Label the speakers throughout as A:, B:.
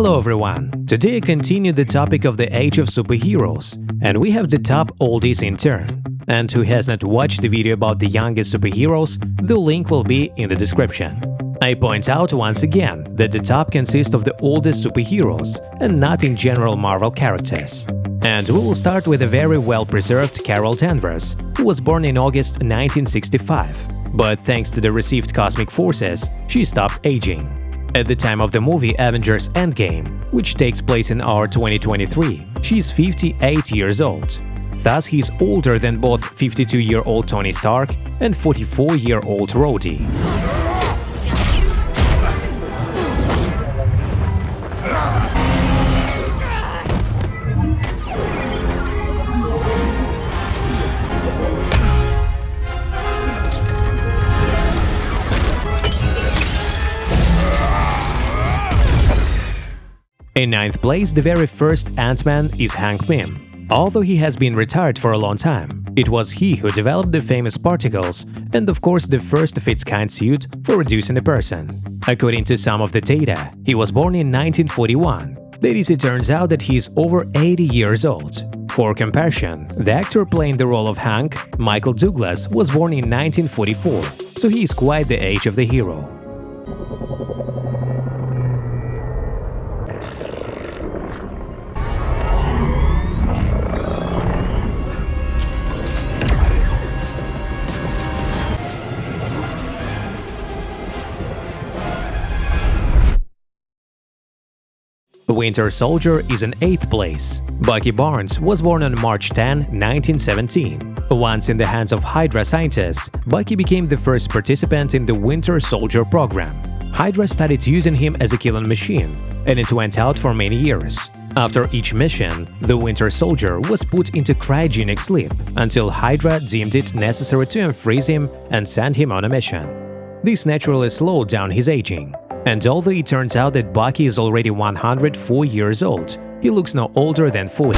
A: Hello everyone! Today I continue the topic of the age of superheroes, and we have the top oldies in turn. And who has not watched the video about the youngest superheroes, the link will be in the description. I point out once again that the top consists of the oldest superheroes and not in general Marvel characters. And we will start with a very well-preserved Carol Danvers, who was born in August 1965. But thanks to the received cosmic forces, she stopped aging. At the time of the movie Avengers Endgame, which takes place in our 2023, she is 58 years old. Thus, he is older than both 52-year-old Tony Stark and 44-year-old Roadie. In ninth place, the very first Ant-Man is Hank Pym. Although he has been retired for a long time, it was he who developed the famous particles and of course the first of its kind suit for reducing a person. According to some of the data, he was born in 1941. That is, it turns out that he is over 80 years old. For comparison, the actor playing the role of Hank, Michael Douglas, was born in 1944, so he is quite the age of the hero. Winter Soldier is in 8th place. Bucky Barnes was born on March 10, 1917. Once in the hands of Hydra scientists, Bucky became the first participant in the Winter Soldier program. Hydra started using him as a killing machine, and it went out for many years. After each mission, the Winter Soldier was put into cryogenic sleep until Hydra deemed it necessary to unfreeze him and send him on a mission. This naturally slowed down his aging. And although it turns out that Bucky is already 104 years old, he looks no older than 40.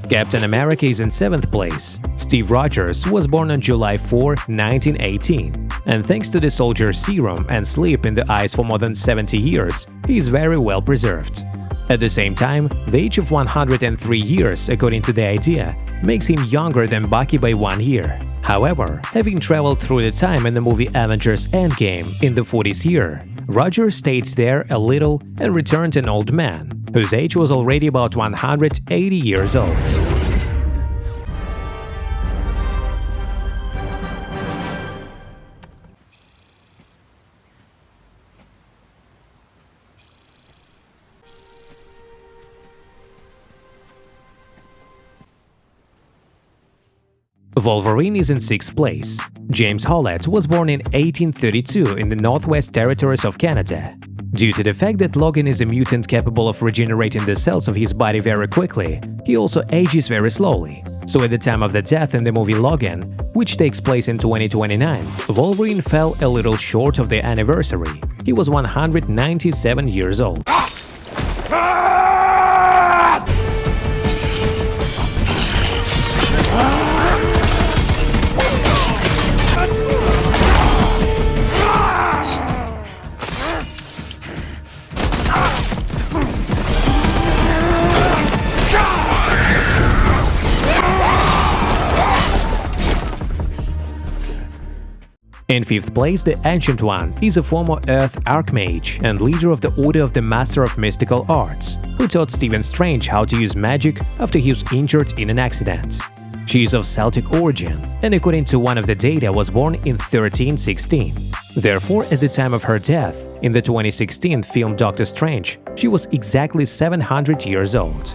A: Captain America is in 7th place. Steve Rogers was born on July 4, 1918, and thanks to the soldier's serum and sleep in the ice for more than 70 years, he is very well preserved. At the same time, the age of 103 years, according to the idea, makes him younger than Bucky by 1 year. However, having traveled through the time in the movie Avengers Endgame in the 40th year, Rogers stayed there a little and returned an old man, whose age was already about 180 years old. Wolverine is in 6th place. James Howlett was born in 1832 in the Northwest Territories of Canada. Due to the fact that Logan is a mutant capable of regenerating the cells of his body very quickly, he also ages very slowly. So at the time of the death in the movie Logan, which takes place in 2029, Wolverine fell a little short of the anniversary. He was 197 years old. In 5th place, the Ancient One is a former Earth Archmage and leader of the Order of the Master of Mystical Arts, who taught Stephen Strange how to use magic after he was injured in an accident. She is of Celtic origin and, according to one of the data, was born in 1316. Therefore, at the time of her death, in the 2016 film Doctor Strange, she was exactly 700 years old.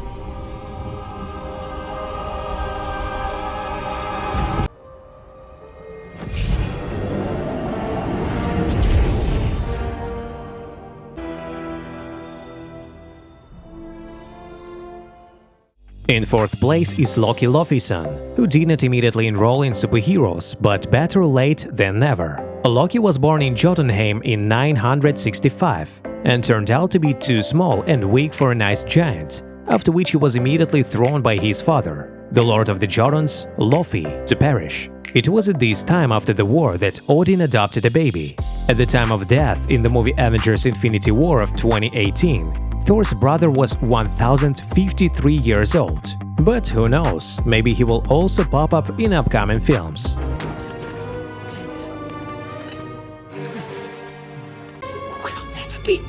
A: In 4th place is Loki Lofison, who didn't immediately enroll in superheroes, but better late than never. Loki was born in Jotunheim in 965 and turned out to be too small and weak for an ice giant, after which he was immediately thrown by his father, the Lord of the Jotuns, Lofi, to perish. It was at this time after the war that Odin adopted a baby. At the time of death in the movie Avengers Infinity War of 2018, Thor's brother was 1053 years old. But who knows, maybe he will also pop up in upcoming films.
B: We'll never be.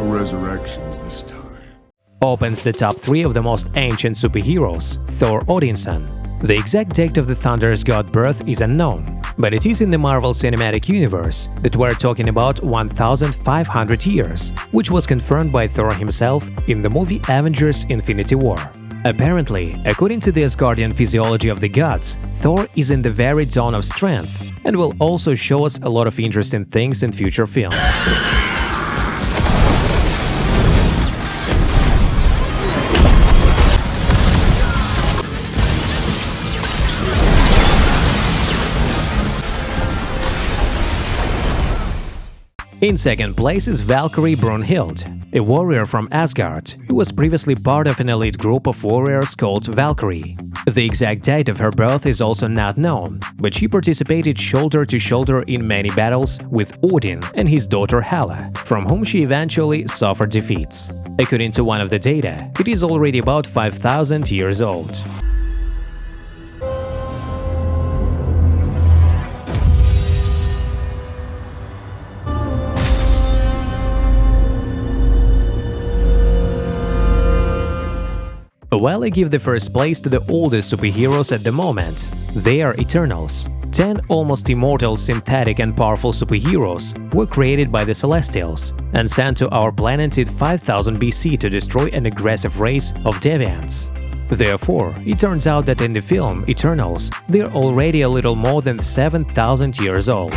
C: Resurrections this time.
A: Opens the top 3 of the most ancient superheroes, Thor Odinson. The exact date of the Thunder's god birth is unknown, but it is in the Marvel Cinematic Universe that we're talking about 1500 years, which was confirmed by Thor himself in the movie Avengers Infinity War. Apparently, according to the Asgardian physiology of the gods, Thor is in the very dawn of strength and will also show us a lot of interesting things in future films. In second place is Valkyrie Brunhild, a warrior from Asgard, who was previously part of an elite group of warriors called Valkyrie. The exact date of her birth is also not known, but she participated shoulder to shoulder in many battles with Odin and his daughter Hela, from whom she eventually suffered defeats. According to one of the data, it is already about 5000 years old. While I give the first place to the oldest superheroes at the moment, they are Eternals. 10 almost immortal, synthetic and powerful superheroes were created by the Celestials and sent to our planet in 5000 BC to destroy an aggressive race of deviants. Therefore, it turns out that in the film Eternals, they're already a little more than 7000 years old.